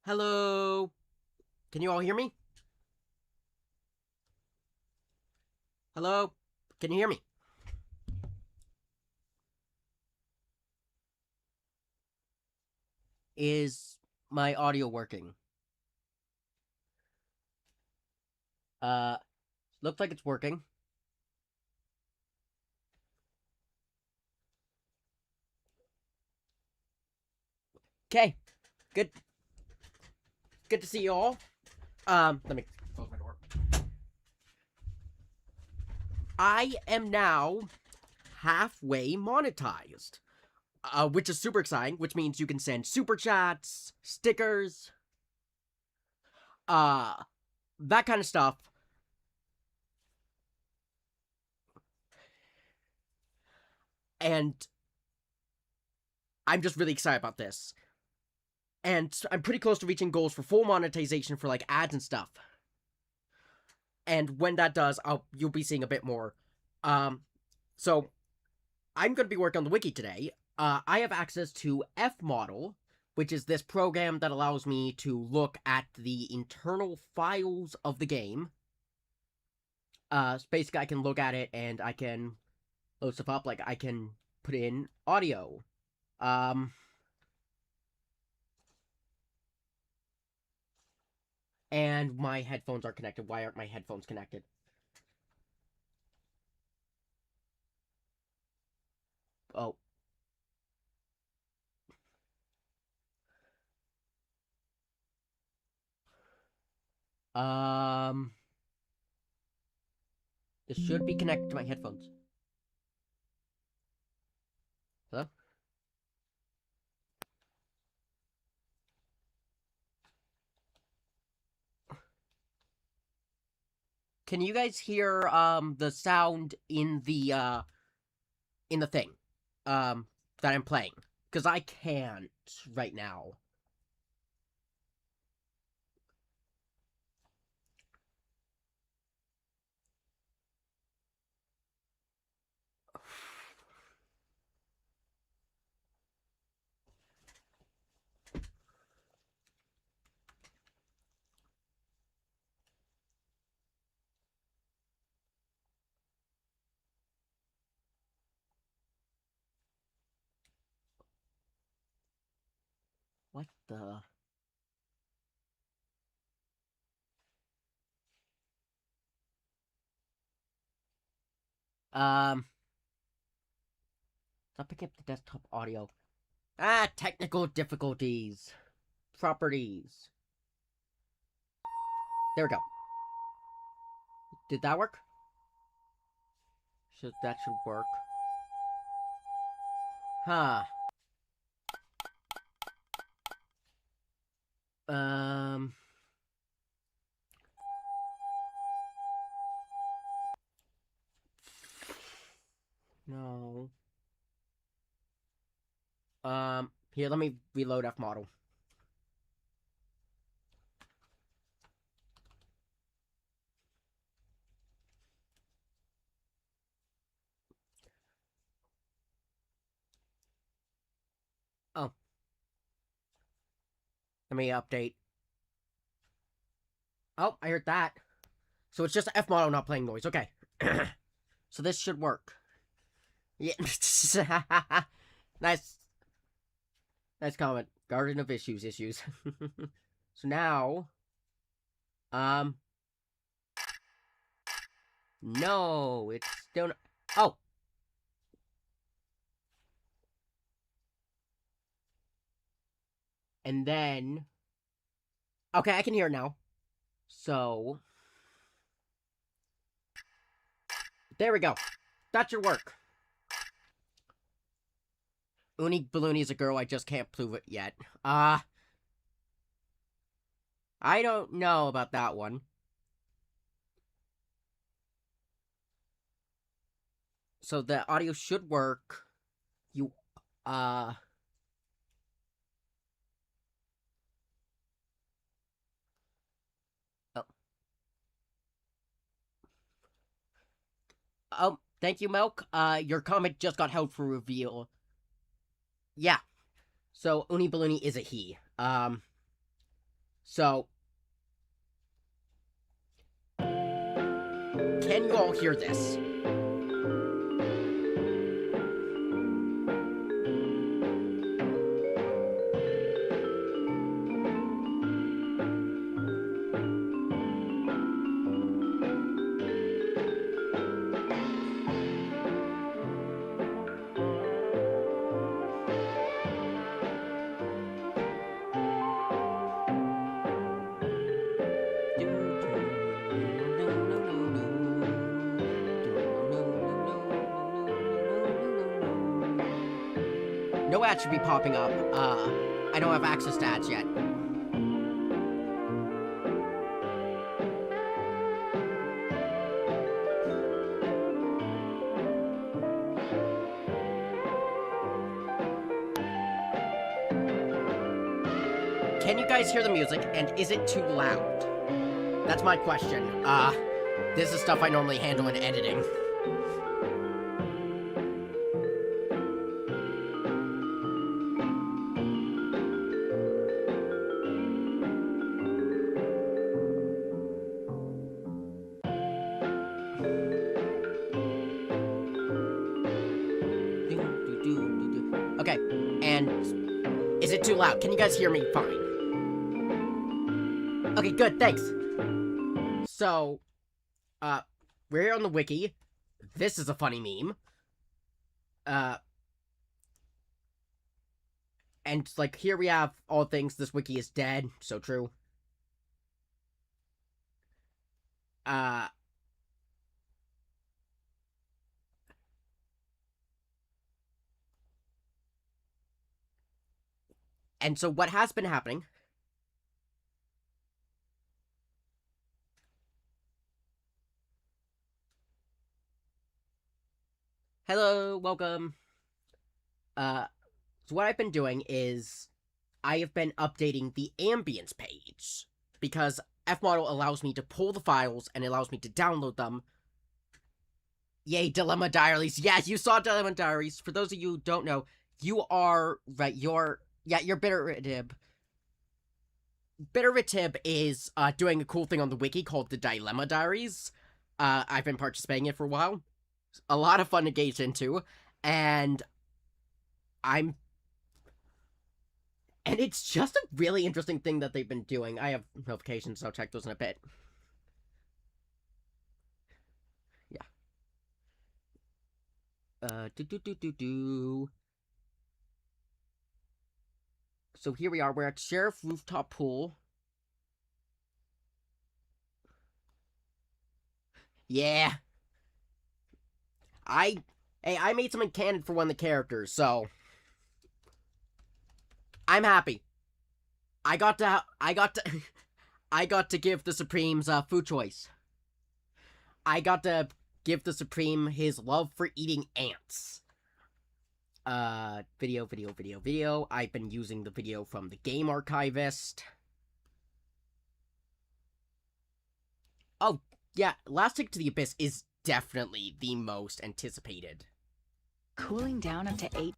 Hello? Can you all hear me? Hello? Can you hear me? Is my audio working? Uh, looks like it's working. Okay, good. Good to see you all. Let me close my door. I am now halfway monetized, which is super exciting, which means you can send super chats, stickers, uh, that kind of stuff. And I'm just really excited about this. And I'm pretty close to reaching goals for full monetization for like ads and stuff. And when that does, you'll be seeing a bit more. So I'm going to be working on the wiki today. I have access to Fmodel, which is this program that allows me to look at the internal files of the game. Basically, I can look at it and I can load stuff up. Like I can put in audio. Um, and my headphones are connected. Why aren't my headphones connected? Oh. Um, this should be connected to my headphones. Hello? Can you guys hear the sound in the thing that I'm playing? Because I can't right now. What the? Um, Stop picking up the desktop audio. Ah, technical difficulties. Properties. There we go. Did that work? That should work. Huh. Um. No. Here, let me reload Fmodel. Oh. Let me update. Oh, I heard that. So it's just Fmodel not playing noise. Okay. So this should work. Yeah. Nice. Nice comment. Garden of issues. So now, um, no, it's still. Oh, and then, okay, I can hear it now. So there we go. That should work. Uni Balloony is a girl. I just can't prove it yet. I don't know about that one. So the audio should work. You, uh, oh. Oh, thank you, Milk. Your comment just got held for reveal. Yeah. So, Uni Balloony is a he. So... Can you all hear this? No ads should be popping up. I don't have access to ads yet. Can you guys hear the music, and is it too loud? That's my question. This is stuff I normally handle in editing. Okay, and is it too loud? Can you guys hear me fine? Okay, good, thanks. So, we're here on the wiki. This is a funny meme. And, like, here we have all things. This wiki is dead. So true. And so what has been happening... Hello, welcome. So what I've been doing is I have been updating the ambience page because Fmodel allows me to pull the files and allows me to download them. Yay, Dilemma Diaries. Yeah, you saw Dilemma Diaries. For those of you who don't know, you are, right, you're Bitteritib. Bitteritib is doing a cool thing on the wiki called the Dilemma Diaries. I've been participating in it for a while. A lot of fun to gauge into, and it's just a really interesting thing that they've been doing. I have notifications, so I'll check those in a bit. Yeah. So here we are, we're at Sheriff Rooftop Pool. Yeah. I made something canon for one of the characters, so I'm happy. I got to give the Supremes food choice. I got to give the Supreme his love for eating ants. Video. I've been using the video from the Game Archivist. Oh, yeah, Last Ticket to the Abyss is definitely the most anticipated. Cooling down up to 8.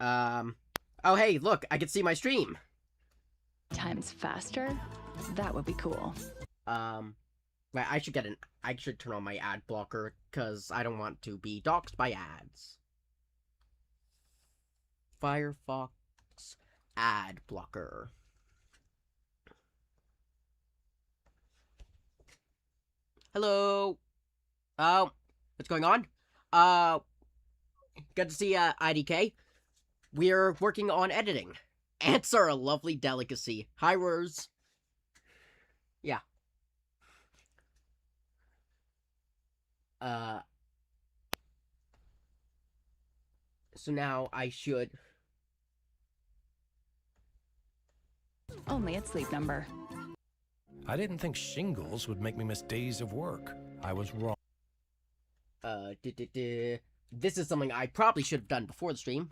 Oh, hey, look, I can see my stream. Times faster? That would be cool. Right, I should turn on my ad blocker, because I don't want to be doxxed by ads. Firefox ad blocker. Hello. Oh, what's going on? Good to see IDK. We're working on editing. Ants are a lovely delicacy. Hi, Rose. Yeah. So now I should... Only at Sleep Number. I didn't think shingles would make me miss days of work. I was wrong. This is something I probably should have done before the stream.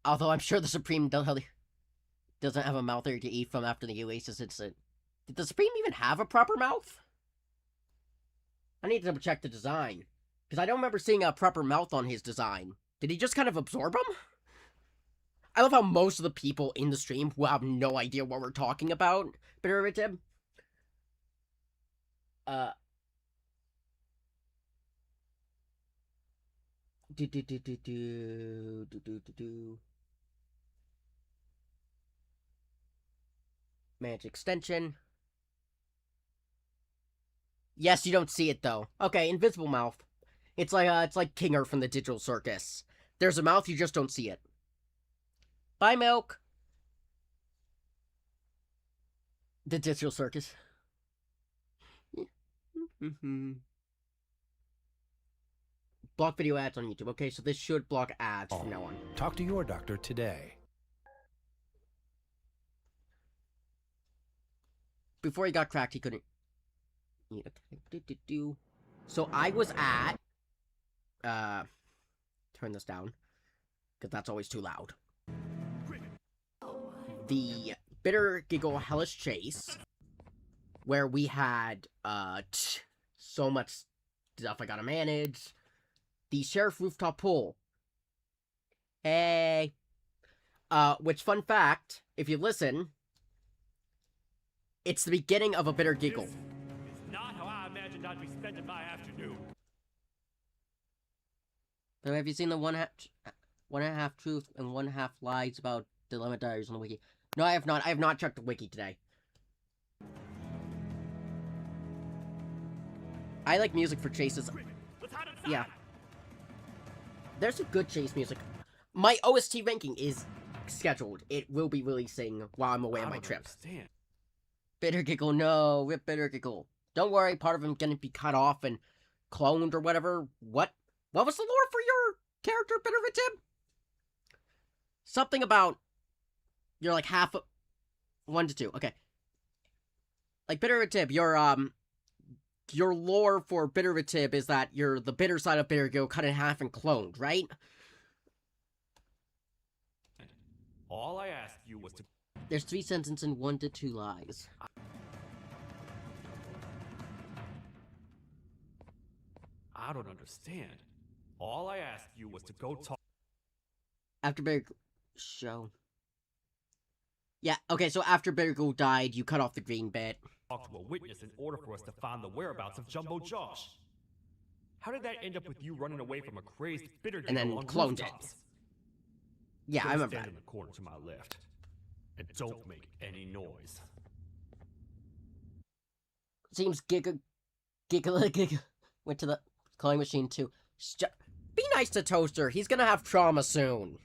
Although I'm sure the Supreme doesn't have a mouth area to eat from after the Oasis incident. Did the Supreme even have a proper mouth? I need to double check the design. Because I don't remember seeing a proper mouth on his design. Did he just kind of absorb him? I love how most of the people in the stream will have no idea what we're talking about. Bitterritib. Manage extension. Yes, you don't see it though. Okay, invisible mouth. It's like Kinger from the Digital Circus. There's a mouth, you just don't see it. Bye, Milk. The Digital Circus. Block video ads on YouTube. Okay, so this should block ads from now on. Talk to your doctor today. Before he got cracked, he couldn't. So I was at. Turn this down. Because that's always too loud. The Bitter Giggle Hellish Chase. Where we had, so much stuff I gotta manage. The Sheriff Rooftop Pool. Hey. Which, fun fact, if you listen, it's the beginning of a Bitter Giggle. This is not how I imagined I'd be spending my afternoon. So have you seen the one and a half truth and 1/2 lies about Dilemma Diaries on the wiki? No, I have not. I have not checked the wiki today. I like music for chases. Yeah. There's some good chase music. My OST ranking is scheduled. It will be releasing while I'm away on my trip. Understand. Bitter Giggle, no. Rip Bitter Giggle. Don't worry, part of him gonna be cut off and cloned or whatever. What was the lore for your character, Bitterritib? Something about you're like half 1 to 2. Okay. Like Bitterritib, your lore for Bitterritib is that you're the bitter side of Bitter Giggle cut in half and cloned, right? All I asked you was to... There's 3 sentences and 1 to 2 lies. I don't understand. All I asked you was to go talk... After Bitter show. Yeah, okay, so after Bitter Giggle died, you cut off the green bit. Talk to a witness in order for us to find the whereabouts of Jumbo Josh. How did that end up with you running away from a crazy bitter And then on cloned rooftops? it. Yeah, Go I remember stand that. in the corner to my left, and don't make any noise. Seems Giga went to the calling machine too. Be nice to Toaster. He's gonna have trauma soon.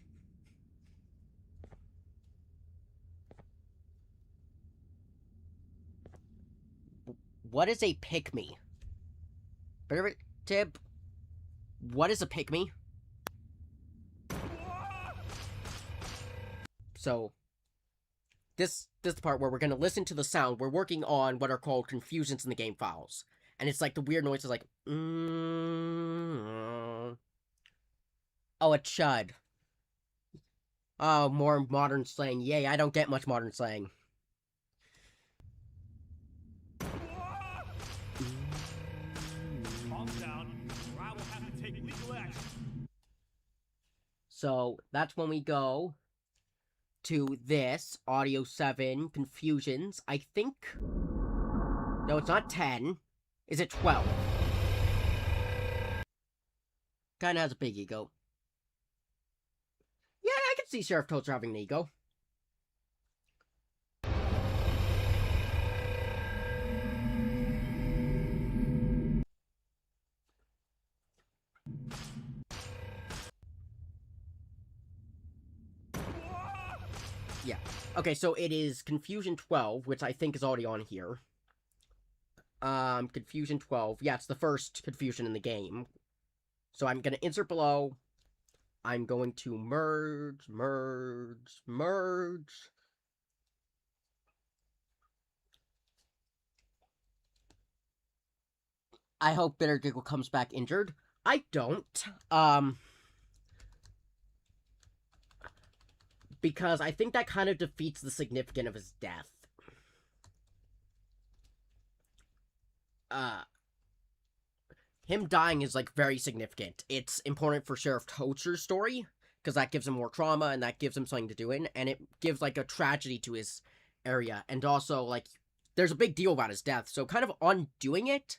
What is a pick-me? Tib, what is a pick-me? So, this is the part where we're gonna listen to the sound. We're working on what are called confusions in the game files. And it's like the weird noises like, Oh, a chud. Oh, more modern slang. Yay, I don't get much modern slang. Calm down, or I will have to take legal action. So, that's when we go to this, Audio 7, Confusions. I think... No, it's not 10. Is it 12? Kinda has a big ego. Yeah, I can see Sheriff Toaster having an ego. Yeah. Okay, so it is Confusion 12, which I think is already on here. Confusion 12. Yeah, it's the first confusion in the game. So I'm gonna insert below. I'm going to merge. I hope Bitter Giggle comes back injured. I don't. Because I think that kind of defeats the significance of his death. him dying is, like, very significant. It's important for Sheriff Toaster's story, because that gives him more trauma, and that gives him something to do in, and it gives, like, a tragedy to his area, and also, like, there's a big deal about his death, so kind of undoing it,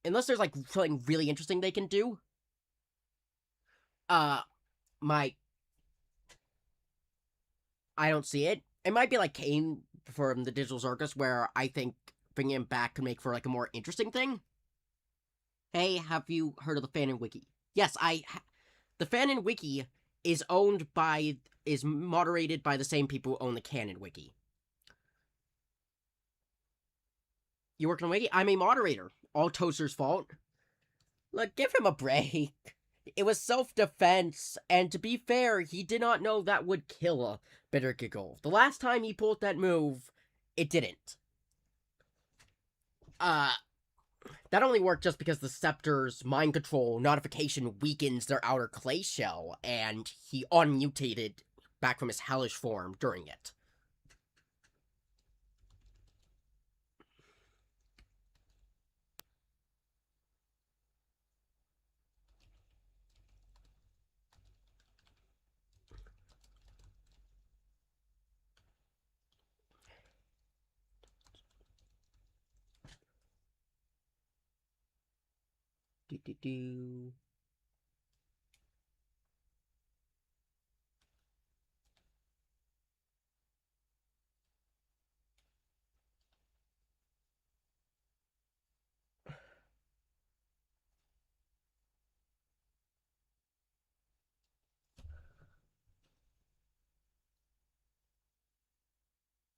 unless there's, like, something really interesting they can do, might... I don't see it. It might be like Kane from the Digital Circus, where I think bringing him back could make for, like, a more interesting thing. Hey, have you heard of the Fan and Wiki? Yes, the Fan and Wiki is moderated by the same people who own the Canon Wiki. You work on Wiki? I'm a moderator. All Toaster's fault. Look, give him a break. It was self-defense, and to be fair, he did not know that would kill a Bitter Giggle. The last time he pulled that move, it didn't. That only worked just because the Scepter's mind control notification weakens their outer clay shell, and he unmutated back from his hellish form during it. Do.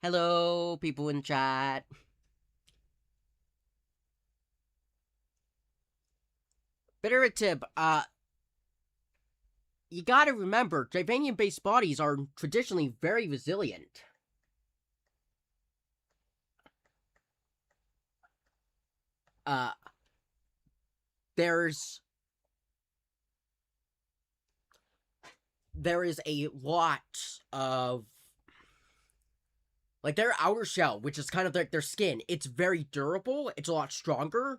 Hello, people in chat. Bitteratib, you gotta remember, Givanium-based bodies are traditionally very resilient. There is a lot of, like, their outer shell, which is kind of like their skin, it's very durable, it's a lot stronger.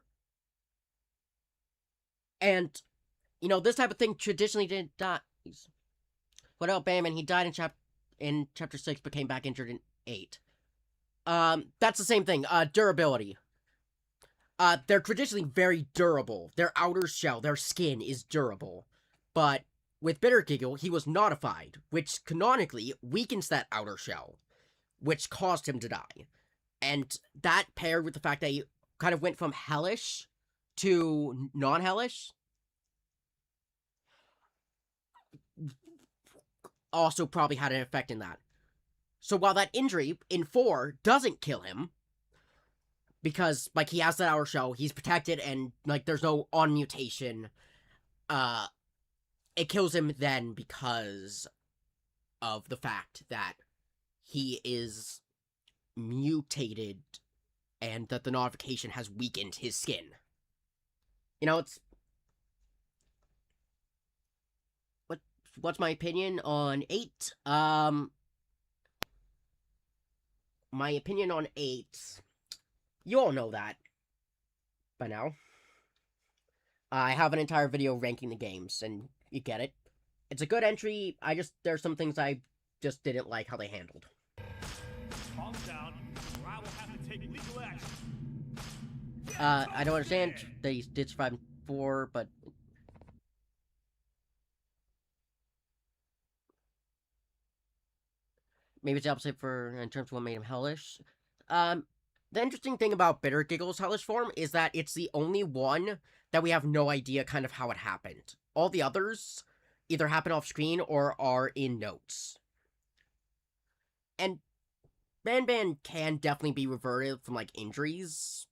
And, you know, this type of thing traditionally didn't die. What about Banban? He died in chapter 6, but came back injured in 8. That's the same thing, durability. They're traditionally very durable. Their outer shell, their skin is durable. But with Bitter Giggle, he was notified, which canonically weakens that outer shell, which caused him to die. And that paired with the fact that he kind of went from hellish to non-hellish also probably had an effect in that. So while that injury in 4 doesn't kill him, because, like, he has that outer shell, he's protected, and, like, there's no on-mutation, it kills him then because of the fact that he is mutated and that the notification has weakened his skin. You know, it's... What's my opinion on 8? My opinion on 8... You all know that by now. I have an entire video ranking the games, and you get it. It's a good entry, there's some things I just didn't like how they handled. Calm down, or I will have to take legal action. I don't understand, they did survive in 4, but... Maybe it's the opposite in terms of what made him hellish. The interesting thing about Bitter Giggle's hellish form is that it's the only one that we have no idea kind of how it happened. All the others either happen off screen or are in notes. And Banban can definitely be reverted from, like, injuries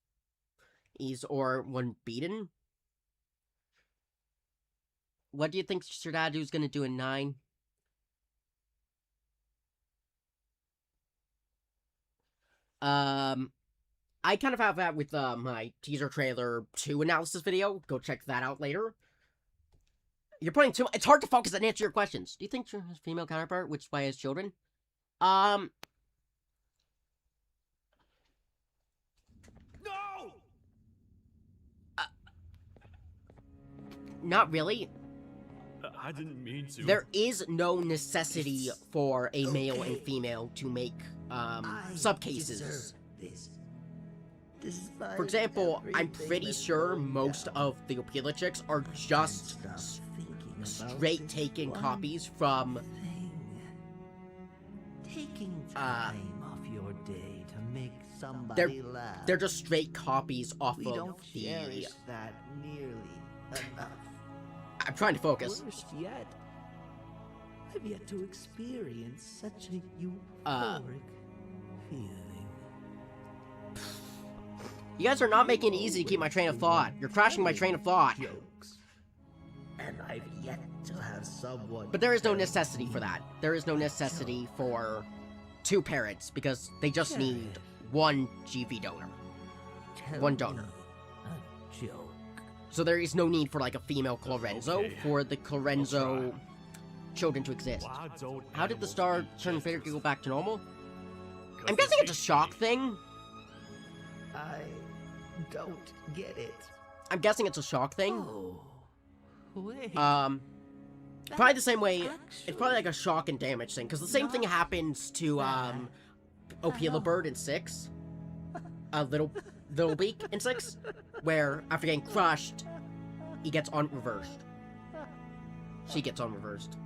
or when beaten. What do you think Shirdadu's gonna do in 9? I kind of have that with my teaser trailer 2 analysis video. Go check that out later. You're putting too much... It's hard to focus and answer your questions. Do you think she has a female counterpart, which is why he has children? No! Not really. I didn't mean to. There is no necessity for a male and female to make subcases. For example, I'm pretty sure most of the Opila chicks are just straight taken copies from Taking time off your day to make somebody laugh. they're just straight copies off We of don't the cherish that nearly enough. I'm trying to focus. Worse yet, I've yet to experience such a euphoric feeling. You guys are not making it easy to keep my train of thought. You're crashing my train of thought. Jokes. And I've yet to have someone. But there is no necessity for that. There is no necessity for 2 parents because they just need 1 GV donor. Tell 1 donor. me a joke. So there is no need for like a female Clorenzo Okay. for the Clorenzo children to exist. Why don't How did the animals star eat turn jesters? Bitter go back to normal? 'Cause I'm they guessing it's a taste shock great. thing. I don't get it. I'm guessing it's a shock thing. Oh, wait. Probably the same way. It's probably like a shock and damage thing, because the same thing happens to Opila Bird in 6, Little Beak in 6, where after getting crushed, he gets on reversed. She gets on reversed.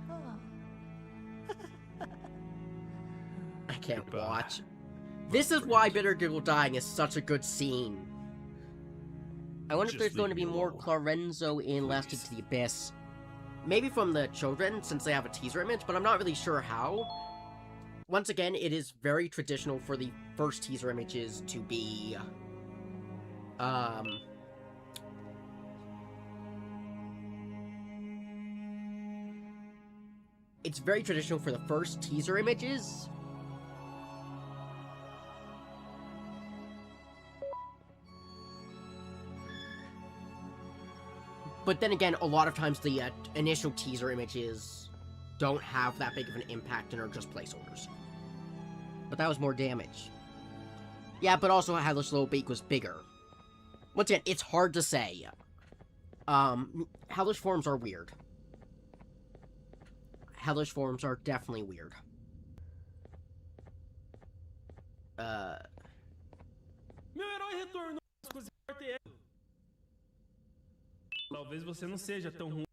I can't Goodbye. watch. This is why Bitter Giggle dying is such a good scene. I wonder if Just there's going to leave be me more alone, Clorenzo in Lasted to the Abyss. Maybe from the children, since they have a teaser image, but I'm not really sure how. Once again, it is very traditional for the first teaser images to be... It's very traditional for the first teaser images. But then again, a lot of times the initial teaser images don't have that big of an impact and are just placeholders. But that was more damage. Yeah, but also Hellish Little Beak was bigger. Once again, it's hard to say. Hellish forms are weird. Hellish forms are definitely weird. Meu herói retornou às coisas RTL. Talvez você não seja tão ruim.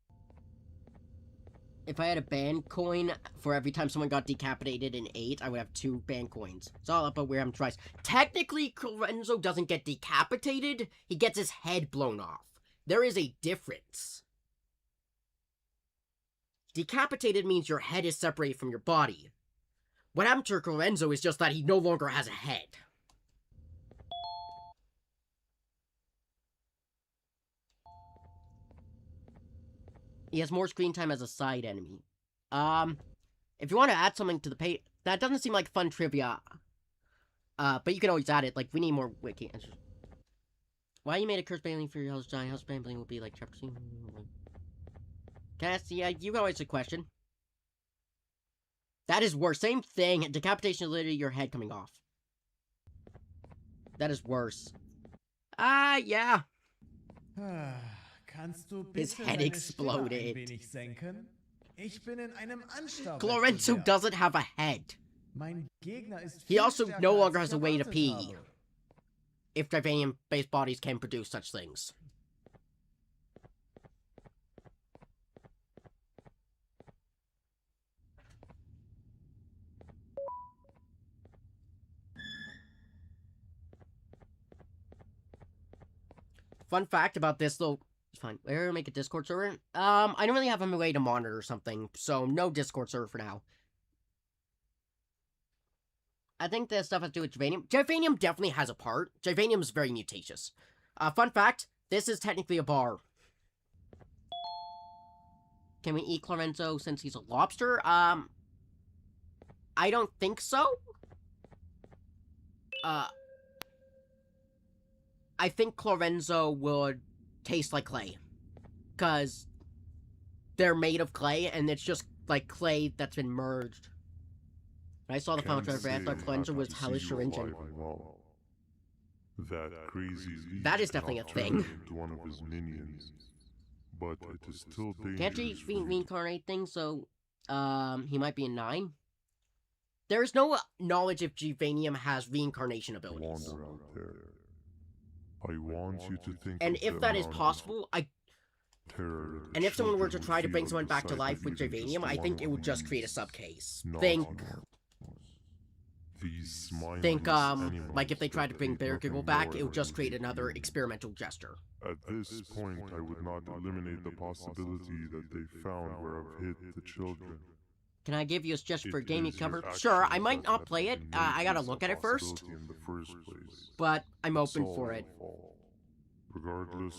If I had a band coin for every time someone got decapitated in 8, I would have 2 band coins. It's all about where I'm twice. Technically, Clorenzo doesn't get decapitated. He gets his head blown off. There is a difference. Decapitated means your head is separated from your body. What happened to Clorenzo is just that he no longer has a head. He has more screen time as a side enemy. If you want to add something to the page, that doesn't seem like fun trivia. But you can always add it. Like, we need more wiki answers. Why you made a curse bailing for your house giant? House bailing will be like chapter 2. Cassie, you can always ask a question. That is worse. Same thing. Decapitation is literally your head coming off. That is worse. Yeah. Kannst du His bitte head deine exploded. Stimme ein wenig senken? Ich bin in einem Clorenzo Anstauwettbewerb. doesn't have a head. Mein Gegner ist He viel also stärker, no als longer ich has a way to erwartet pee. habe. If Divanium-based bodies can produce such things. Fun fact about this, though, it's fine. We're make a Discord server. I don't really have a way to monitor something, so no Discord server for now. I think that stuff has to do with Javanium. Javanium definitely has a part. Javanium is very mutacious. Fun fact, this is technically a bar. Can we eat Clorenzo since he's a lobster? I don't think so. I think Clorenzo would taste like clay. Because they're made of clay, and it's just like clay that's been merged. When I saw the final trailer, I thought Clorenzo was hellish or engine. That crazy leech That is definitely a turned thing. into one of his minions. but it is still dangerous. Can't you for you to reincarnate things? So, he might be in 9. There's no knowledge if Gvanium has reincarnation abilities. wander out there. I want you to think And of if the that is amount of possible, terror that and if someone were to children try to would bring feel someone back to inside life with even just Gvanium, I think one it would of just create a these subcase. naughty Think, these mindless animals like if they tried to that bring ate Bear nothing Giggle back, more it would than just create eat another humans. experimental gesture. At this point, I would not eliminate the possibility that they found where I've hid the children. Can I give you a suggestion for a It game you is your cover? Sure, I actions might that not have play it. made I gotta this a look at it first. possibility in the first place. But I'm It's open all for my it. fault. Regardless,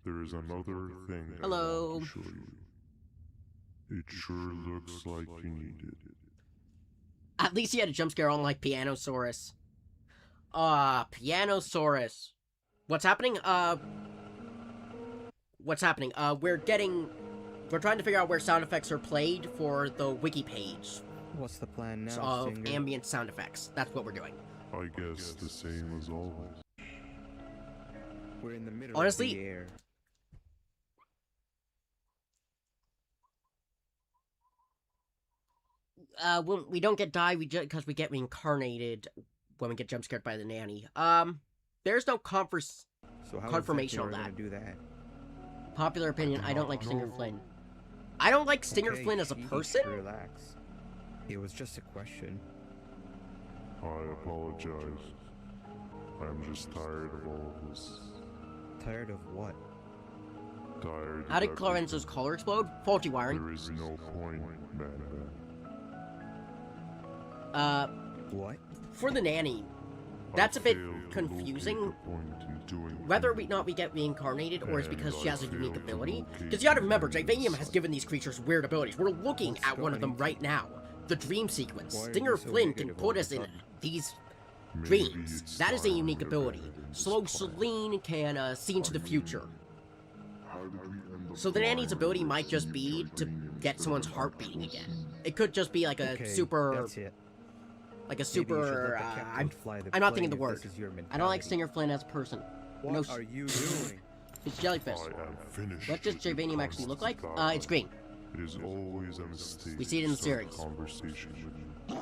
there is another thing that I Hello. want to show you. It sure looks like you need it. At least he had a jump scare unlike Pianosaurus. Pianosaurus. What's happening? What's happening? We're trying to figure out where sound effects are played for the wiki page What's the plan now, of Stinger? ambient sound effects. That's what we're doing. I guess the same as always. We're in the middle Honestly- of the air. When we don't get die, because we get reincarnated when we get jump scared by the nanny. There's no So how confirmation exactly on are we that. gonna do that? Popular opinion, I don't like Stinger Flynn. I don't like Stinger Okay, Flynn as a sheesh, person. Relax. It was just a question. I apologize. I'm just tired of all of this. Tired of what? Tired How did of Clarenzo's everything. collar explode? Faulty wiring. There is no point, Banban. What? For the nanny, I that's a bit failed to locate confusing. the point in doing Whether things. we not we get reincarnated or it's because she has a And I unique failed to ability. locate Because you gotta the remember, things Jivanium has I- given these creatures weird abilities. We're looking What's at one of them going- right now. The dream sequence. Why are you Stinger so Flynn can negative put all us of a in sudden? these Maybe dreams. it's That is a time unique to ability. abandon this Slow plan. Celine can see into the future. How did we end up So the nanny's flying ability over might just sea be with to Jivanium get instead someone's of heart beating actual again. sea? It could just be like a Okay, super, that's it. like a Maybe you should super. let the captain fly the I'm not thinking plane the if word. this is your I don't like mentality. Stinger Flynn as a person. What No, are you doing? it's jellyfish. I am finished What does with your Jivanium actually look like? constant It's green. It is always a mistake. We see it in the to start a series. Conversation with you.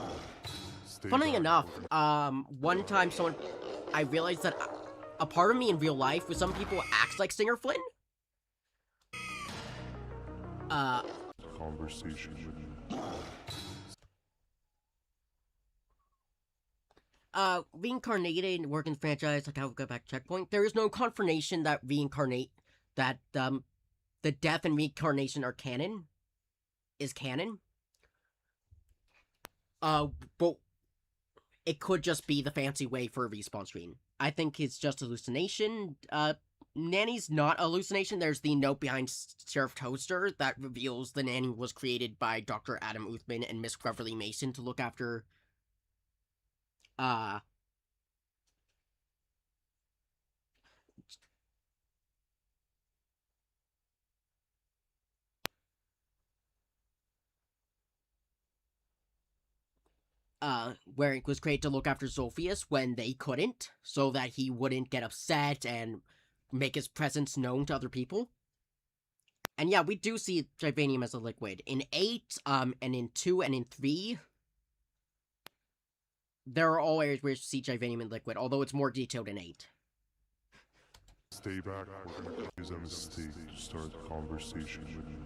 Stay Funnily back. enough, one time I realized that a part of me in real life with some people acts like Stinger Flynn. Conversation with you. Reincarnated work in the franchise, like how we go back to Checkpoint. There is no confirmation that the death and reincarnation are canon. Is canon. But it could just be the fancy way for a respawn screen. I think it's just hallucination. Nanny's not a hallucination. There's the note behind Sheriff Toaster that reveals the nanny was created by Dr. Adam Uthman and Miss Beverly Mason to look after where it was created to look after Zophius when they couldn't, so that he wouldn't get upset and make his presence known to other people. And yeah, we do see Givanium as a liquid. In 8, and in 2, and in 3, there are all areas where you see Givanium in liquid, although it's more detailed in 8. Stay back. It is a mistake to start a conversation with you.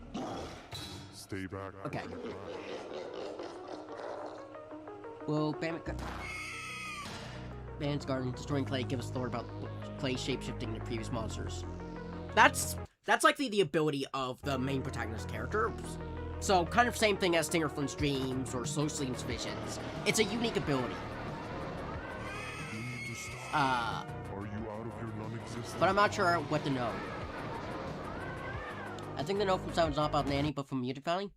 Stay back. Okay. Will Ban's Garden destroying clay give us lore about clay shapeshifting into previous monsters? That's likely the ability of the main protagonist character. So kind of same thing as Stinger Flynn's dreams or Slow Sleep's visions. It's a unique ability. You need to stop. Are you out of your non-existence? But I'm not sure what to know. I think the note from Sound's not about Nanny, but from Muted Valley.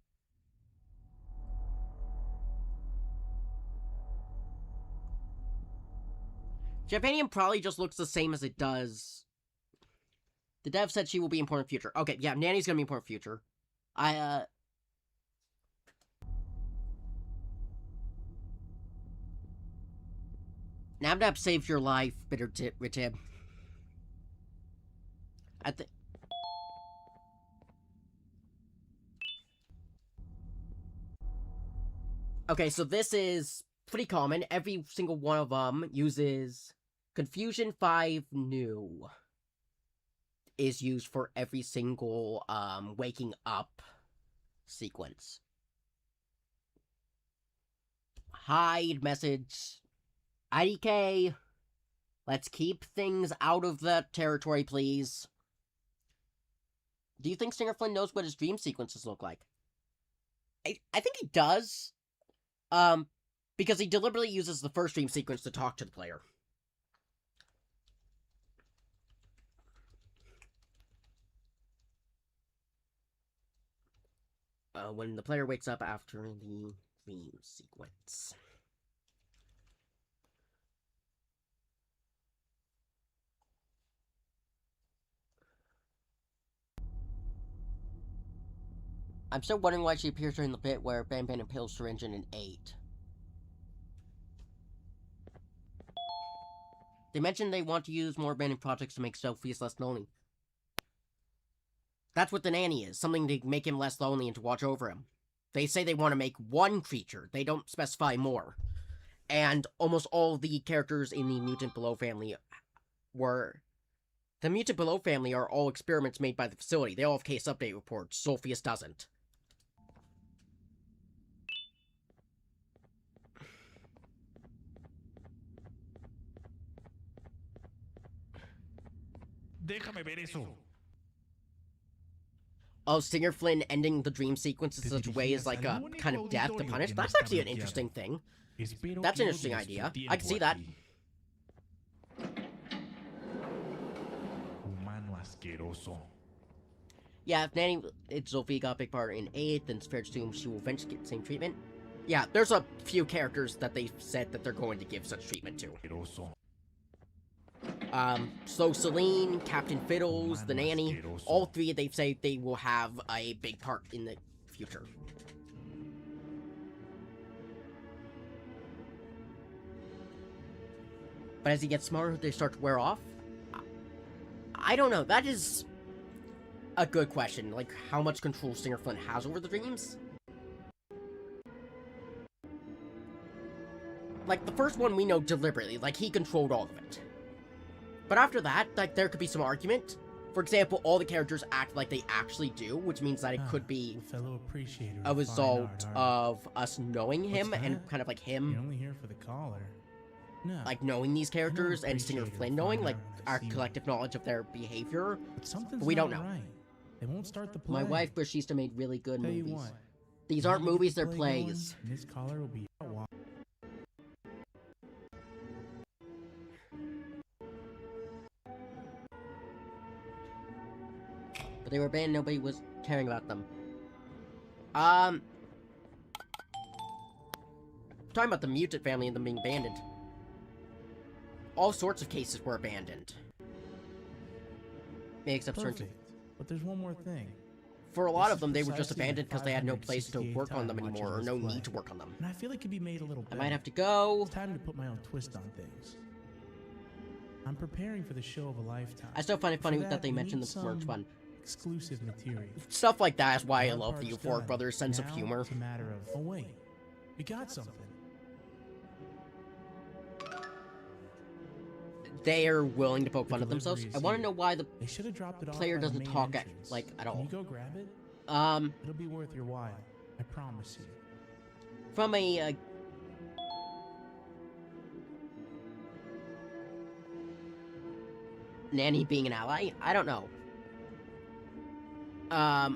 Japanium probably just looks the same as it does. The dev said she will be important future. Okay, yeah, Nanny's gonna be important future. Nabnab saved your life, Bitter Ritib. Okay, so this is pretty common. Every single one of them uses Confusion 5 New. Is used for every single waking up sequence. Hide message. IDK. Let's keep things out of the territory, please. Do you think Stinger Flynn knows what his dream sequences look like? I think he does. Because he deliberately uses the first dream sequence to talk to the player. When the player wakes up after the dream sequence. I'm still wondering why she appears during the bit where Banban impales Syringe in 8. They mentioned they want to use more abandoned projects to make Sophie's less lonely. That's what the nanny is, something to make him less lonely and to watch over him. They say they want to make one creature, they don't specify more. And almost all the characters in the Mutant Below family were... The Mutant Below family are all experiments made by the facility. They all have case update reports. Sulphius doesn't. Déjame ver eso. Oh, Stinger Flynn ending the dream sequence in such a way is like a kind of death to punish. That's actually an interesting thing. That's an interesting idea. I can see that. Humano asqueroso. Yeah, if Sophie got a big part in 8, then it's fair to assume she will eventually get the same treatment. Yeah, there's a few characters that they've said that they're going to give such treatment to. So Celine, Captain Fiddles, the nanny, all three they've said they will have a big part in the future. But as he gets smarter, they start to wear off? I don't know, that is a good question. Like, how much control Stinger Flynn has over the dreams? Like, the first one we know deliberately, like, he controlled all of it. But after that, like, there could be some argument. For example, all the characters act like they actually do, which means that it could be a result of us knowing him and kind of like him. You're only here for the collar. No. Like, knowing these characters and Stinger Flynn knowing, like, our collective knowledge of their behavior. But we don't know. Right. They won't start the play. My wife Brashista made really good Tell you movies. what, These aren't movies, they're plays. Going, this collar will be out. But they were banned, nobody was caring about them. Talking about the Mutant family and them being abandoned. All sorts of cases were abandoned. Except certain. But there's one more thing. For a lot of them, they were just abandoned because they had no place to work on them anymore, or no need to work on them. And I feel it could be made a little better. I might have to go. It's time to put my own twist on things. I'm preparing for the show of a lifetime. I still find it funny that they mentioned the merch fund. Exclusive material. Stuff like that is why I love the Euphoric Brothers' sense of humor. It's a matter of, oh wait, we got something. They are willing to poke fun at themselves. I want to know why the player doesn't talk at all. Can you go grab it? It'll be worth your while. I promise you. From a nanny being an ally? I don't know. I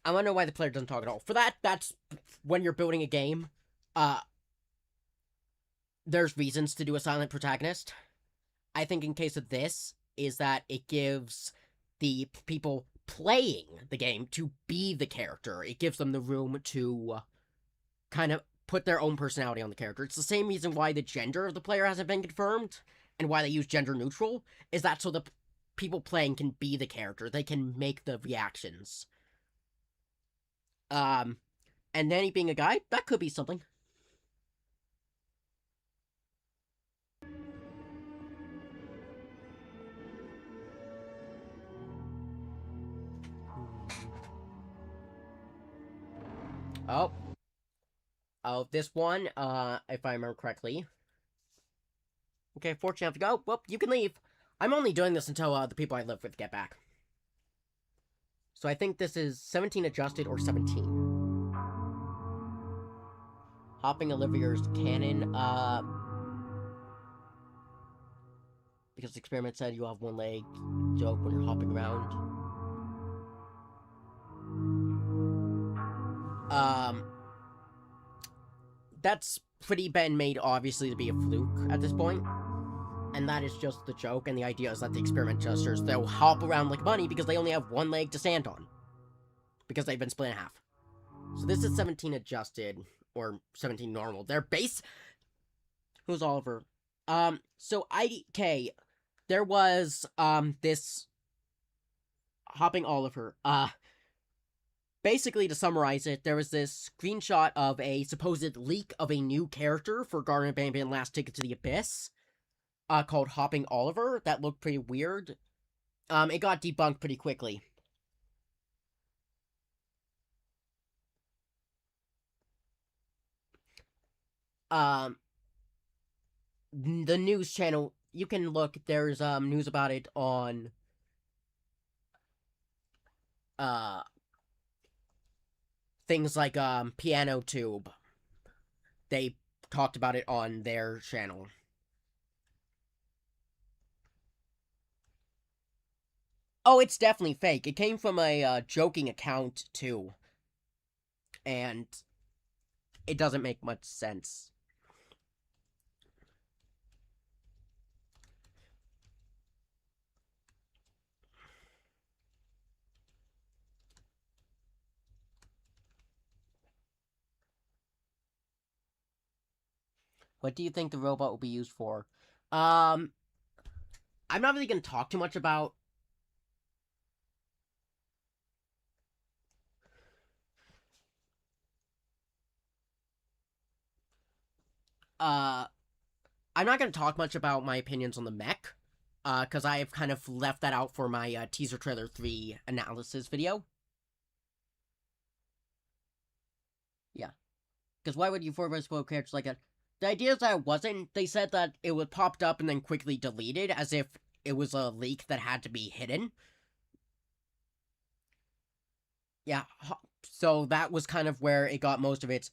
want to know why the player doesn't talk at all. For that, that's when you're building a game. There's reasons to do a silent protagonist. I think in case of this, is that it gives the people playing the game to be the character. It gives them the room to kind of put their own personality on the character. It's the same reason why the gender of the player hasn't been confirmed, and why they use gender neutral, is that so the people playing can be the character. They can make the reactions. And Nanny being a guy, that could be something. Oh. of this one, if I remember correctly. Okay, fortunately I have to go. Well, you can leave. I'm only doing this until the people I live with get back. So I think this is 17 adjusted or 17. Hopping Olivia's cannon, because the experiment said you have one leg joke when you're hopping around. That's pretty been made obviously to be a fluke at this point. And that is just the joke, and the idea is that the experiment adjusters, they'll hop around like bunny because they only have one leg to stand on. Because they've been split in half. So this is 17 adjusted, or 17 normal. Their base... Who's Oliver? So IDK, there was, this... Hopping Oliver, basically, to summarize it, there was this screenshot of a supposed leak of a new character for Garden Banban Last Ticket to the Abyss, called Hopping Oliver, that looked pretty weird. It got debunked pretty quickly. The news channel, you can look, there's, news about it on, things like, Piano Tube. They talked about it on their channel. Oh, it's definitely fake. It came from a, joking account, too. And it doesn't make much sense. What do you think the robot will be used for? I'm not really going to talk too much about... I'm not going to talk much about my opinions on the mech, because I have kind of left that out for my, teaser trailer 3 analysis video. Yeah. Because why would you forward spoil characters like that? The idea is that it wasn't. They said that it was popped up and then quickly deleted, as if it was a leak that had to be hidden. Yeah, so that was kind of where it got most of its...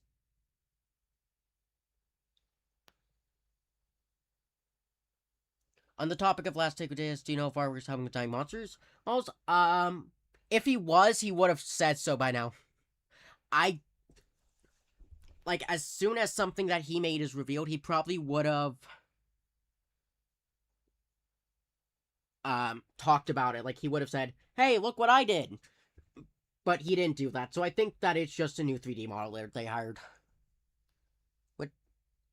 On the topic of Last Take Days, do you know if Fireworks having with dying monsters? Also, if he was, he would have said so by now. Like, as soon as something that he made is revealed, he probably would have, talked about it. Like, he would have said, hey, look what I did! But he didn't do that, so I think that it's just a new 3D modeler they hired.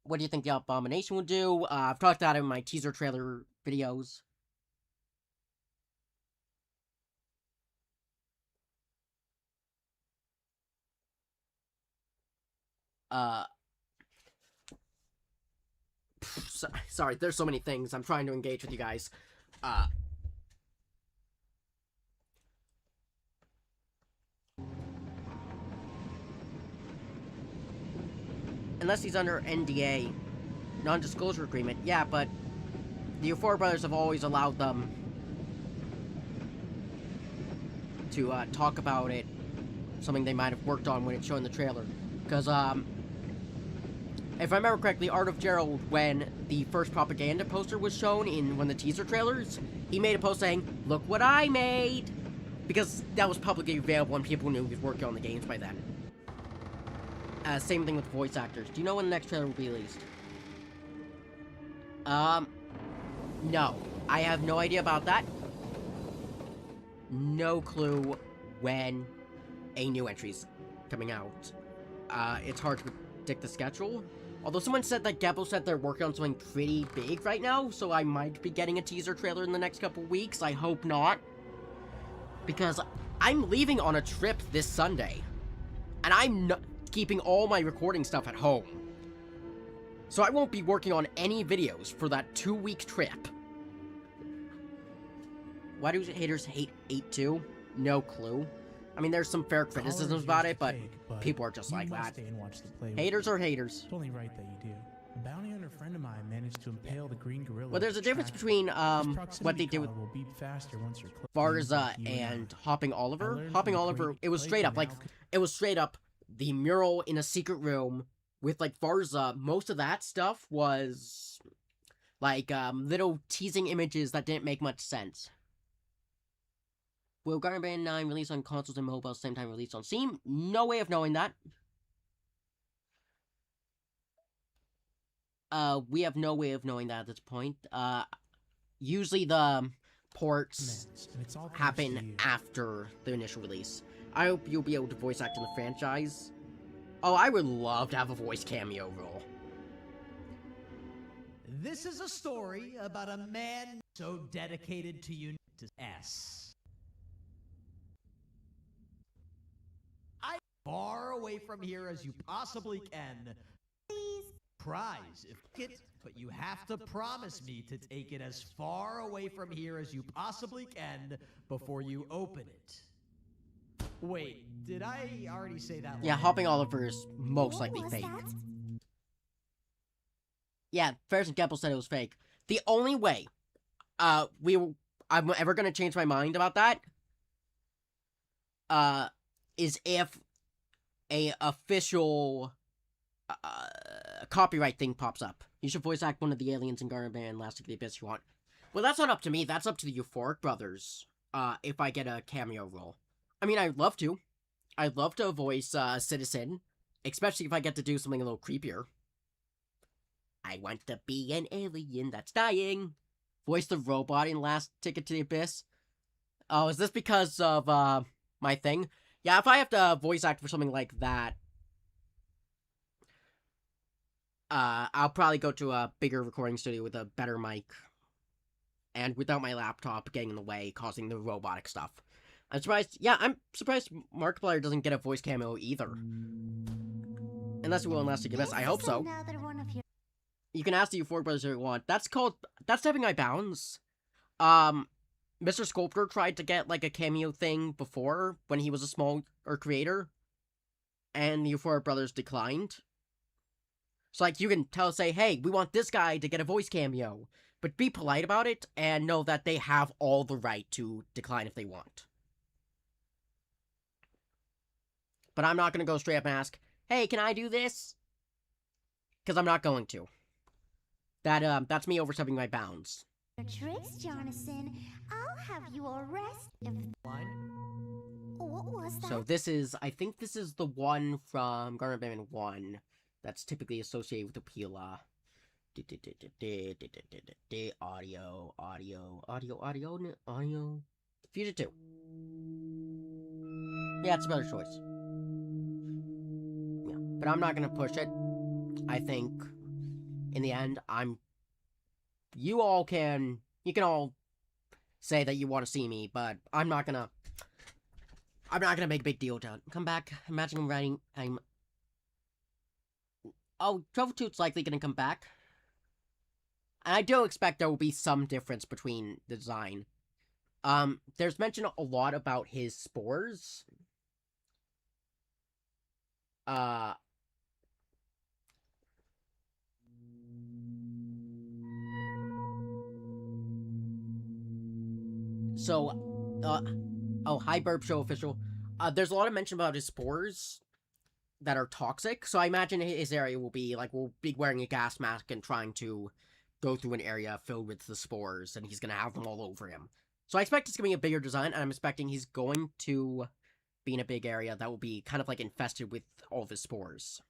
What do you think the Abomination will do? I've talked about it in my teaser trailer videos. Sorry, there's so many things. I'm trying to engage with you guys. Unless he's under NDA, non-disclosure agreement. Yeah, but the Euphoria brothers have always allowed them to talk about it, something they might have worked on when it's shown in the trailer. Because, if I remember correctly, Art of Gerald, when the first propaganda poster was shown in one of the teaser trailers, he made a post saying, look what I made! Because that was publicly available and people knew he was working on the games by then. Same thing with voice actors. Do you know when the next trailer will be released? No. I have no idea about that. No clue when a new entry's coming out. It's hard to predict the schedule. Although someone said that Gabble said they're working on something pretty big right now, so I might be getting a teaser trailer in the next couple weeks. I hope not. Because I'm leaving on a trip this Sunday. And I'm not keeping all my recording stuff at home. So I won't be working on any videos for that 2-week trip. Why do haters hate 8-2? No clue. I mean, there's some fair criticisms about it, but people are just you like must that. stay and watch the play with Haters me. are haters. It's only right that you do. A bounty hunter friend of mine managed to impale the green gorilla. Well, there's a difference between what they do with will beep faster once you're close. Varza and Hopping Oliver. Hopping Oliver, it was straight up, like, it was straight up the mural in a secret room with, like, Varza. Most of that stuff was, like, little teasing images that didn't make much sense. Will Banban 9 release on consoles and mobile same time release on Steam? No way of knowing that. We have no way of knowing that at this point. Usually the ports happen after the initial release. I hope you'll be able to voice act in the franchise. Oh, I would love to have a voice cameo role. This is a story about a man so dedicated to Unused S. I far away from here as you possibly can. Please. Prize if it, but you have to promise me to take it as far away from here as you possibly can before you open it. Wait, did I already say that? Yeah, Hopping Oliver is most likely fake. That? Yeah, Ferris and Gepple said it was fake. The only way I'm ever gonna change my mind about that is if a official copyright thing pops up. You should voice act one of the aliens in Banban Last of the Abyss if you want. Well, that's not up to me. That's up to the Euphoric Brothers. If I get a cameo role. I mean, I'd love to. I'd love to voice Citizen, especially if I get to do something a little creepier. I want to be an alien that's dying. Voice the robot in Last Ticket to the Abyss. Oh, is this because of my thing? Yeah, if I have to voice act for something like that, I'll probably go to a bigger recording studio with a better mic. And without my laptop getting in the way, causing the robotic stuff. I'm surprised, yeah, I'm surprised Markiplier doesn't get a voice cameo either. Unless it will in Last Ticket to the Abyss, I hope so. You can ask the Euphoric Brothers if you want. That's stepping my bounds. Mr. Sculptor tried to get, like, a cameo thing before, when he was a smaller creator. And the Euphoric Brothers declined. So, like, you can say, hey, we want this guy to get a voice cameo. But be polite about it, and know that they have all the right to decline if they want. But I'm not gonna go straight up and ask, hey, can I do this? Because I'm not going to. That's me overstepping my bounds. Your tricks, Jonathan. I'll have you arrested. What was that? So this is, I think this is the one from Banban 1 that's typically associated with the Pila. Audio. Fusion 2. Yeah, it's a better choice. Yeah, but I'm not gonna push it. I think, in the end, you can all say that you want to see me, but I'm not gonna make a big deal to it. Come back, imagine I'm writing, Troubletoot's likely gonna come back. And I do expect there will be some difference between the design. There's mention a lot about his spores. Hi Burp Show official. There's a lot of mention about his spores that are toxic, so I imagine his area will be, like, we'll be wearing a gas mask and trying to go through an area filled with the spores, and he's gonna have them all over him. So I expect it's gonna be a bigger design, and I'm expecting he's going to be in a big area that will be kind of, like, infested with all of his spores.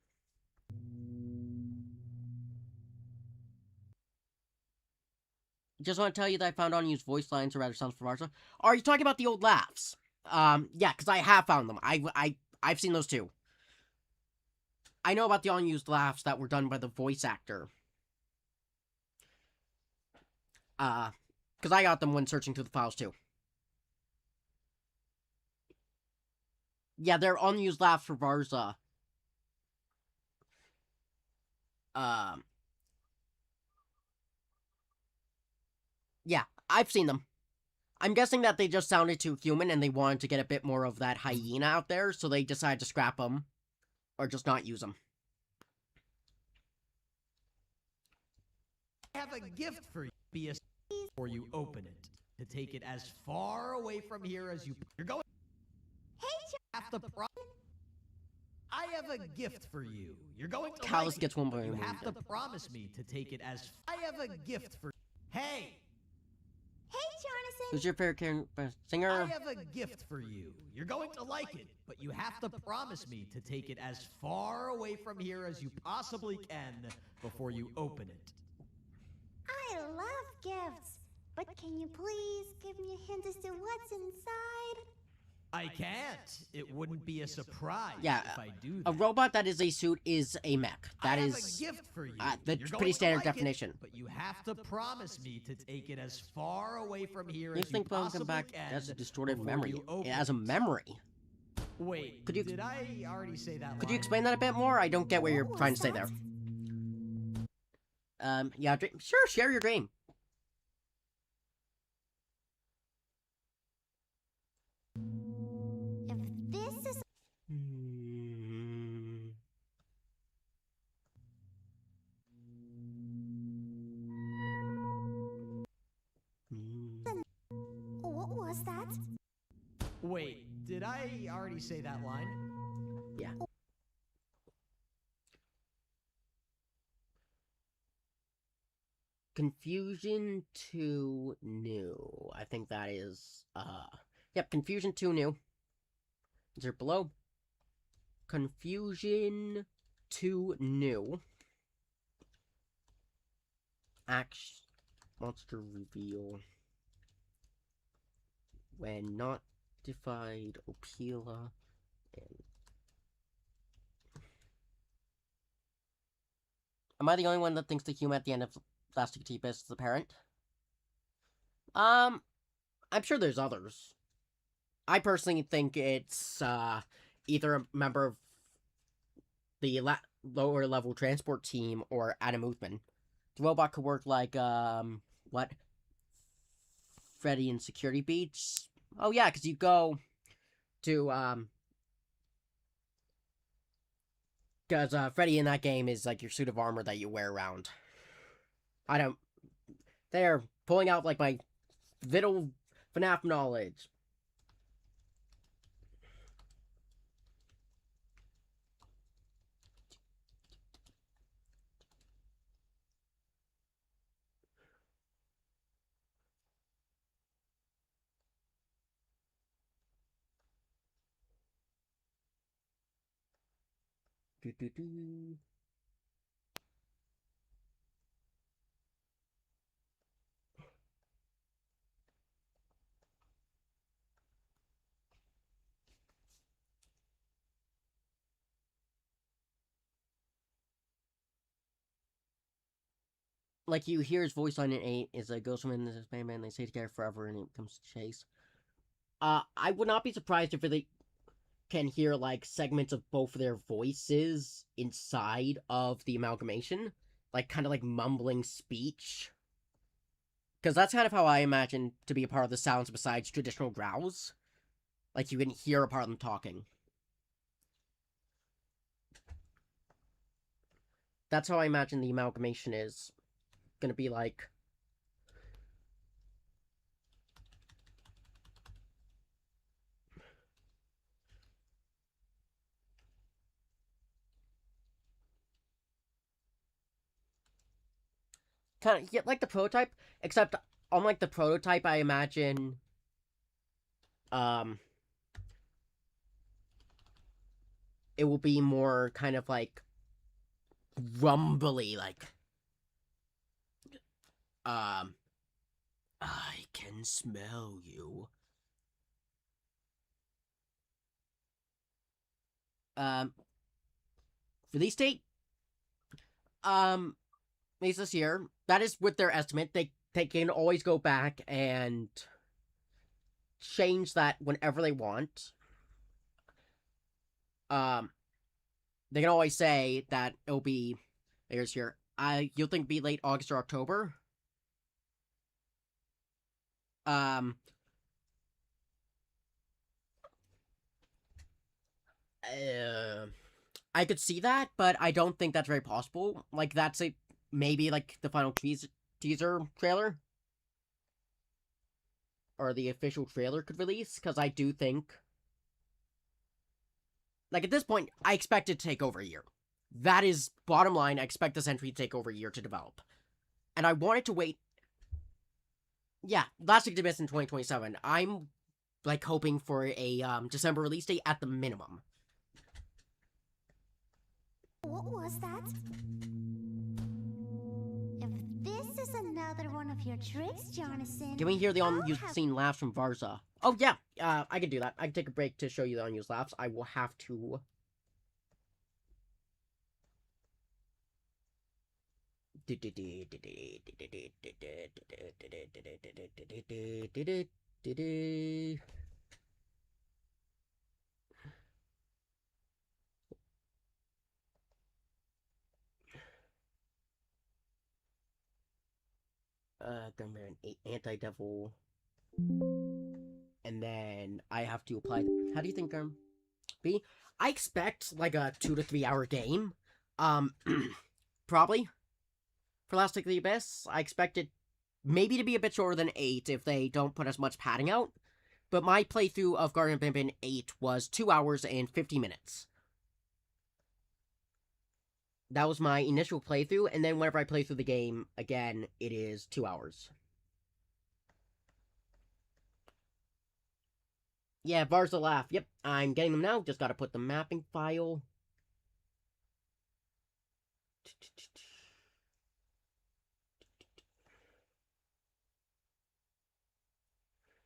Just want to tell you that I found unused voice lines or rather sounds from Varza. Are you talking about the old laughs? Yeah, because I have found them. I've seen those too. I know about the unused laughs that were done by the voice actor. Because I got them when searching through the files too. Yeah, they're unused laughs for Varza. Yeah, I've seen them. I'm guessing that they just sounded too human and they wanted to get a bit more of that hyena out there, so they decided to scrap them. Or just not use them. I have a gift for you. Be a before you open it. To take it as far away from here as you're going. Hey, Have to I have a gift for you. You're going to Callus like gets it, one but by you one have to done. promise me to take it as I have a gift for Hey! Hey, Jonathan. Who's your favorite singer? I have a gift for you. You're going to like it, but you have to promise me to take it as far away from here as you possibly can before you open it. I love gifts, but can you please give me a hint as to what's inside? I can't. It wouldn't be a surprise Yeah, if I do that. a robot that is a suit is a mech. That I have is a gift for you. the You're pretty going to standard like it, definition. but you have to promise me to take it as far away from here You as you think phone possibly come back can. as a distorted before memory? you open It has a memory. Wait, Could you- did I already say that? Could you line? explain that a bit more? I don't get what you're What trying was to say that? there. Yeah, sure, share your dream. If this is what was that? Wait, did I already say that line? Yeah. Confusion 2 new. I think that is, yep, Confusion 2 new. Is there below? Confusion 2 new. Action. Monster reveal. When not defied, Opila. And... Am I the only one that thinks the human at the end of Plastic Tipus is the parent? I'm sure there's others. I personally think it's, either a member of the lower level transport team or Adam Uthman. The robot could work like, what? Freddy in Security Beach? Oh yeah, because you go to, because, Freddy in that game is like your suit of armor that you wear around. They're pulling out, like, my little FNAF knowledge. Do-do-do. Like, you hear his voice line in 8 is a ghost woman, this is Banban, they stay together forever, and it comes to chase. I would not be surprised if they can hear, like, segments of both of their voices inside of the amalgamation. Like, kind of like mumbling speech. Because that's kind of how I imagine to be a part of the sounds besides traditional growls. Like, you can hear a part of them talking. That's how I imagine the amalgamation is gonna be like. Kind of, yeah, like the prototype, except unlike the prototype, I imagine, it will be more kind of like rumbly, like, I can smell you. Release date? Is this year. That is with their estimate. They can always go back and change that whenever they want. They can always say that it'll be, here's here. You'll think it'll be late August or October. I could see that, but I don't think that's very possible. Like, that's maybe, like, the final teaser trailer. Or the official trailer could release, because I do think... Like, at this point, I expect it to take over a year. That is, bottom line, I expect this entry to take over a year to develop. And I wanted to wait... Yeah, Last Week to Miss in 2027. I'm, like, hoping for a December release date at the minimum. What was that? If this is another one of your tricks, Jonathan... Can we hear the unused scene laughs from Varza? Oh, yeah, I can do that. I can take a break to show you the unused laughs. I will have to... Gunman, Anti-Devil. And then I have to apply... How do you think, B? I expect, like, a 2 to 3 hour game. Probably. For Last Week of the Abyss. I expect it maybe to be a bit shorter than 8 if they don't put as much padding out. But my playthrough of Guardian Banban 8 was 2 hours and 50 minutes. That was my initial playthrough, and then whenever I play through the game again, it is 2 hours. Yeah, Varza laugh. Yep, I'm getting them now. Just gotta put the mapping file.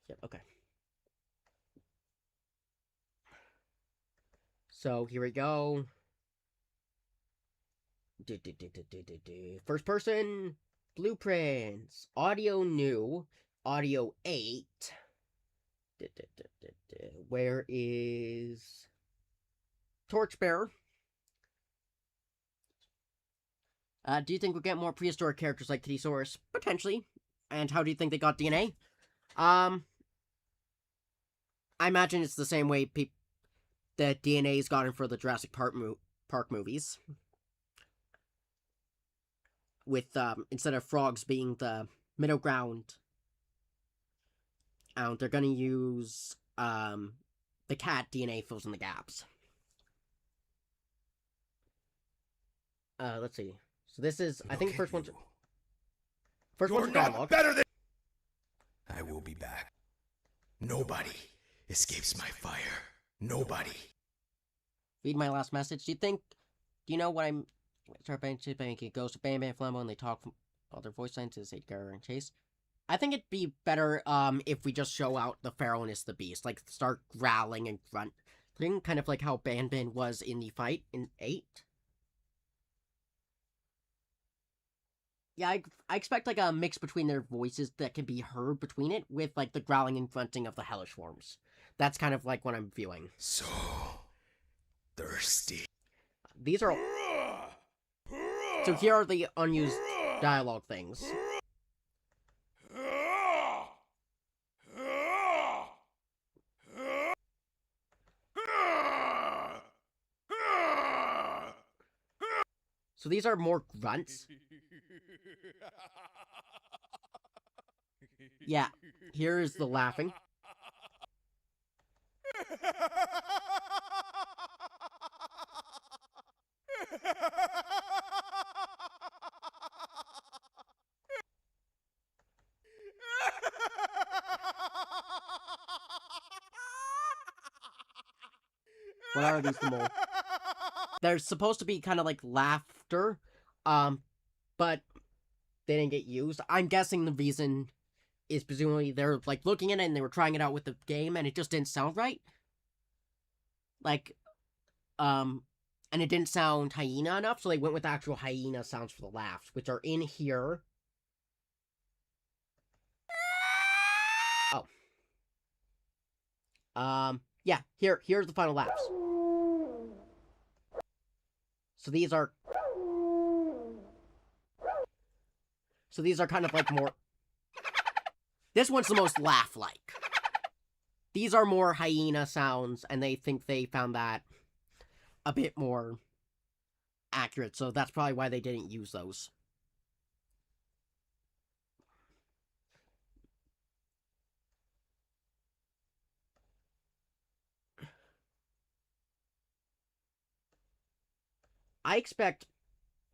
Yep, okay. So, here we go. First person, blueprints, audio new, audio 8. Where is Torchbearer? Do you think we'll get more prehistoric characters like Kittysaurus? Potentially. And how do you think they got DNA? I imagine it's the same way that DNA is gotten for the Jurassic Park movies. With, instead of frogs being the middle ground, they're gonna use, the cat DNA fills in the gaps. Let's see. So this is, I think, first one's dialogue. Better than... I will be back. Nobody escapes my fire. Nobody. Read my last message. Do you know what I'm... Start banking it goes to Banban Flambo and they talk from all their voice lines is Edgar and Chase. I think it'd be better if we just show out the Pharaoh and the Beast, like start growling and grunting, kind of like how Banban was in the fight in 8. Yeah, I expect like a mix between their voices that can be heard between it with like the growling and grunting of the hellish forms. That's kind of like what I'm viewing. So thirsty. These are... So here are the unused dialogue things. So these are more grunts. Yeah, here is the laughing. What are these more? They're supposed to be kind of like laughter, but they didn't get used. I'm guessing the reason is presumably they're like looking at it and they were trying it out with the game and it just didn't sound right. Like, and it didn't sound hyena enough, so they went with actual hyena sounds for the laughs, which are in here. Oh. Yeah, here's the final laughs. So these are kind of like more... This one's the most laugh-like. These are more hyena sounds, and they think they found that a bit more accurate, so that's probably why they didn't use those. I expect...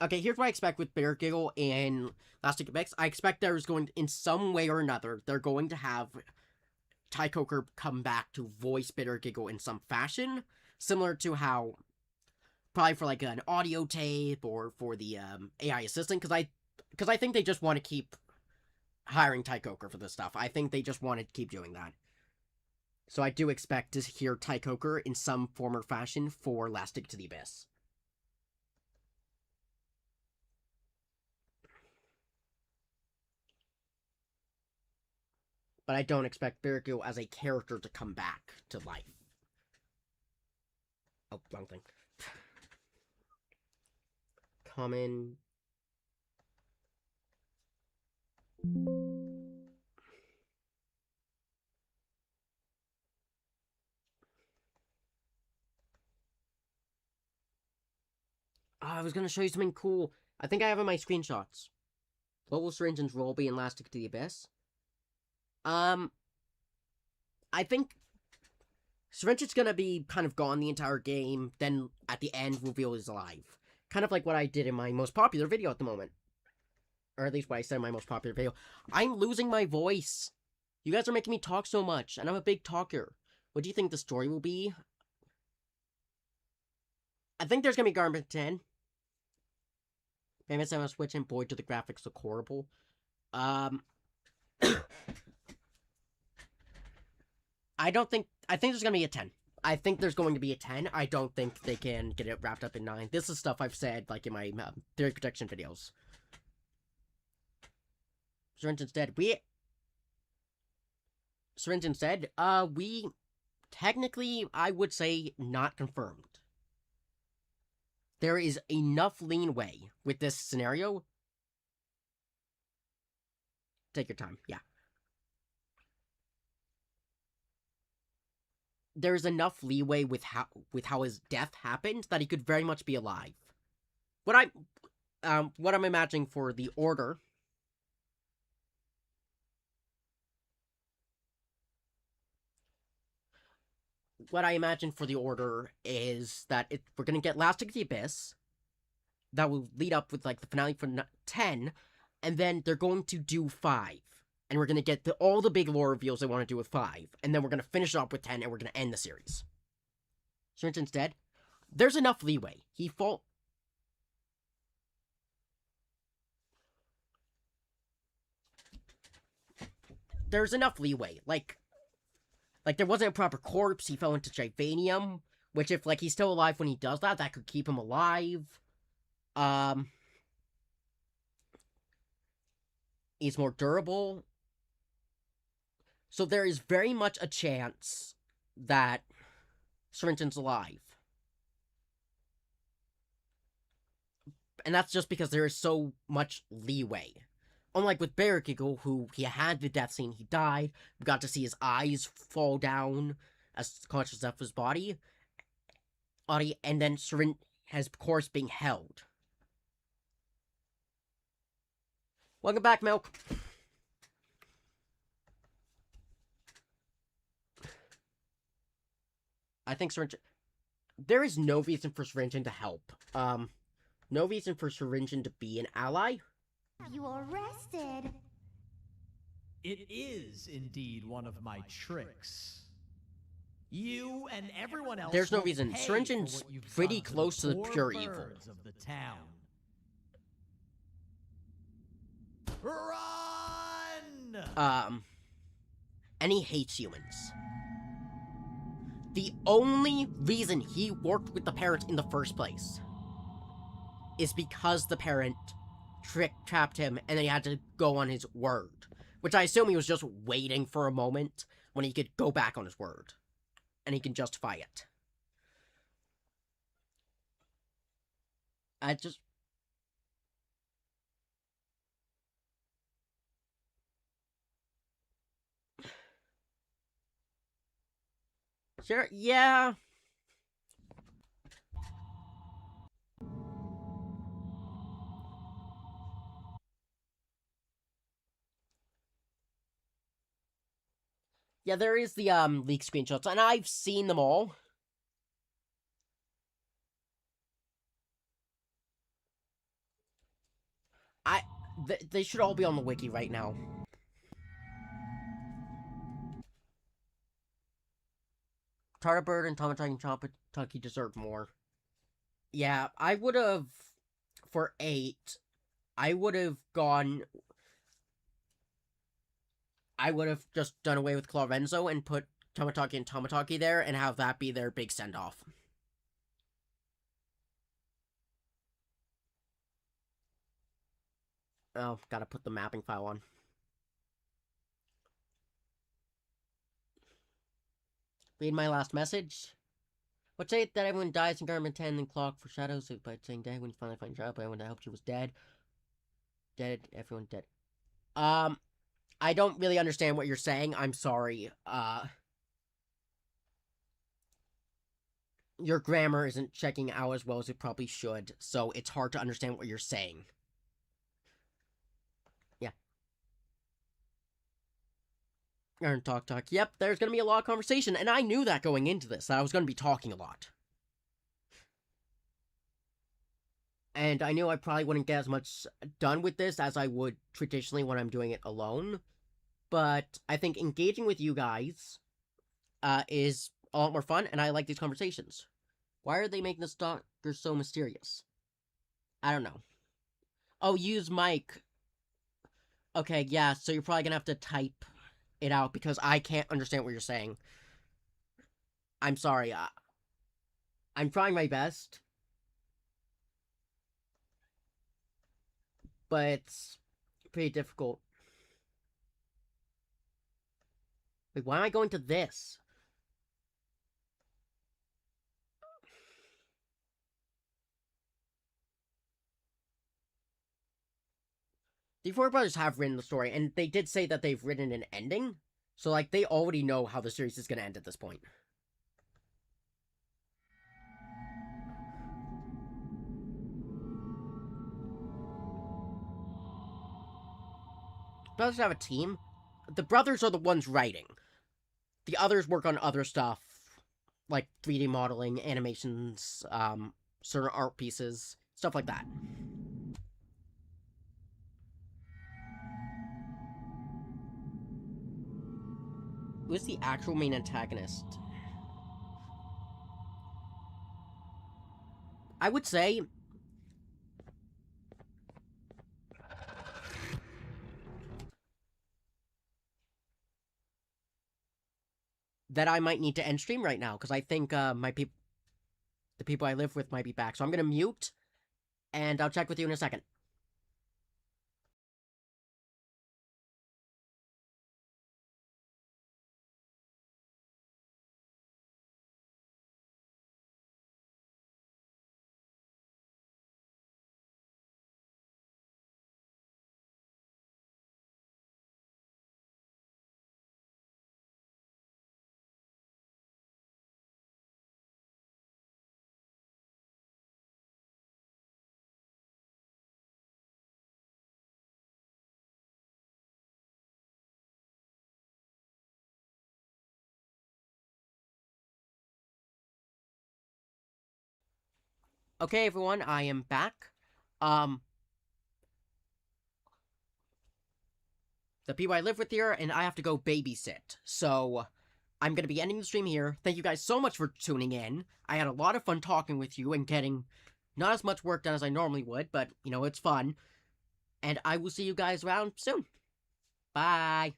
Okay, here's what I expect with Bear Giggle and Elastic Mix. I expect there's going to, in some way or another, they're going to have Ty Coker come back to voice Bitter Giggle in some fashion, similar to how, probably for like an audio tape or for the AI assistant, because I think they just want to keep hiring Ty Coker for this stuff. I think they just want to keep doing that. So I do expect to hear Ty Coker in some form or fashion for Elastic to the Abyss. But I don't expect Birgil as a character to come back to life. Oh, wrong thing. Common. Oh, I was gonna show you something cool. I think I have in my screenshots. What will Syringe's role be in Elastic to the Abyss? I think Syringe's gonna be kind of gone the entire game, then at the end reveal he's alive. Kind of like what I did in my most popular video at the moment. Or at least what I said in my most popular video. I'm losing my voice. You guys are making me talk so much, and I'm a big talker. What do you think the story will be? I think there's gonna be Garbage 10. Maybe I'm gonna switch and boy, do the graphics look horrible. I think there's gonna be a 10. I think there's going to be a 10. I don't think they can get it wrapped up in 9. This is stuff I've said, like, in my theory protection videos. Syringe instead, we technically, I would say, not confirmed. There is enough leeway with this scenario. Take your time, yeah. There's enough leeway with how his death happened that he could very much be alive. What I'm imagining for the Order. What I imagine for the Order is that we're gonna get Elastic the Abyss. That will lead up with like the finale for 10, and then they're going to do 5. And we're going to get all the big lore reveals they want to do with 5. And then we're going to finish it up with 10, and we're going to end the series. So instead, there's enough leeway. There's enough leeway. Like there wasn't a proper corpse, he fell into Givanium, which if, like, he's still alive when he does that, that could keep him alive. He's more durable. So there is very much a chance that Syringe's alive. And that's just because there is so much leeway. Unlike with Bear Giggle, who he had the death scene, he died. We got to see his eyes fall down as conscious of his body. And then Syringe has, of course, being held. Welcome back, Milk. I think Syringe... There is no reason for Syringe to help. No reason for Syringe to be an ally. You arrested. It is indeed one of my tricks. You and everyone else. There's no reason. Syringe's pretty close to the pure evil. Of the town. Run! And he hates humans. The only reason he worked with the parent in the first place is because the parent trapped him and then he had to go on his word. Which I assume he was just waiting for a moment when he could go back on his word. And he can justify it. Sure, yeah. Yeah, there is the, leak screenshots, and I've seen them all. They should all be on the wiki right now. Tarbird and Tomataki and Chompatucky deserve more. Yeah, I would have, for 8, I would have just done away with Clarenzo and put Tomataki and Tomataki there and have that be their big send-off. Oh, gotta put the mapping file on. Read my last message. What say that everyone dies in Garment 10 and Clock for Shadows by saying dead when you finally find your job, but everyone that helped you was dead. Dead, everyone dead. I don't really understand what you're saying. I'm sorry. Your grammar isn't checking out as well as it probably should, so it's hard to understand what you're saying. Yeah. And talk. Yep, there's gonna be a lot of conversation, and I knew that going into this, that I was gonna be talking a lot. And I knew I probably wouldn't get as much done with this as I would traditionally when I'm doing it alone. But I think engaging with you guys is a lot more fun, and I like these conversations. Why are they making the stalker so mysterious? I don't know. Oh, use mic. Okay, yeah, so you're probably gonna have to type it out because I can't understand what you're saying. I'm sorry. I'm trying my best. But it's pretty difficult. Wait, why am I going to this? The Four Brothers have written the story, and they did say that they've written an ending. So, like, they already know how the series is going to end at this point. Brothers have a team. The brothers are the ones writing. The others work on other stuff, like 3D modeling, animations, certain art pieces, stuff like that. Who's the actual main antagonist? I would say that I might need to end stream right now, because I think the people I live with might be back. So I'm going to mute, and I'll check with you in a second. Okay, everyone, I am back. The people I live with here, and I have to go babysit. So, I'm going to be ending the stream here. Thank you guys so much for tuning in. I had a lot of fun talking with you and getting not as much work done as I normally would, but, you know, it's fun. And I will see you guys around soon. Bye.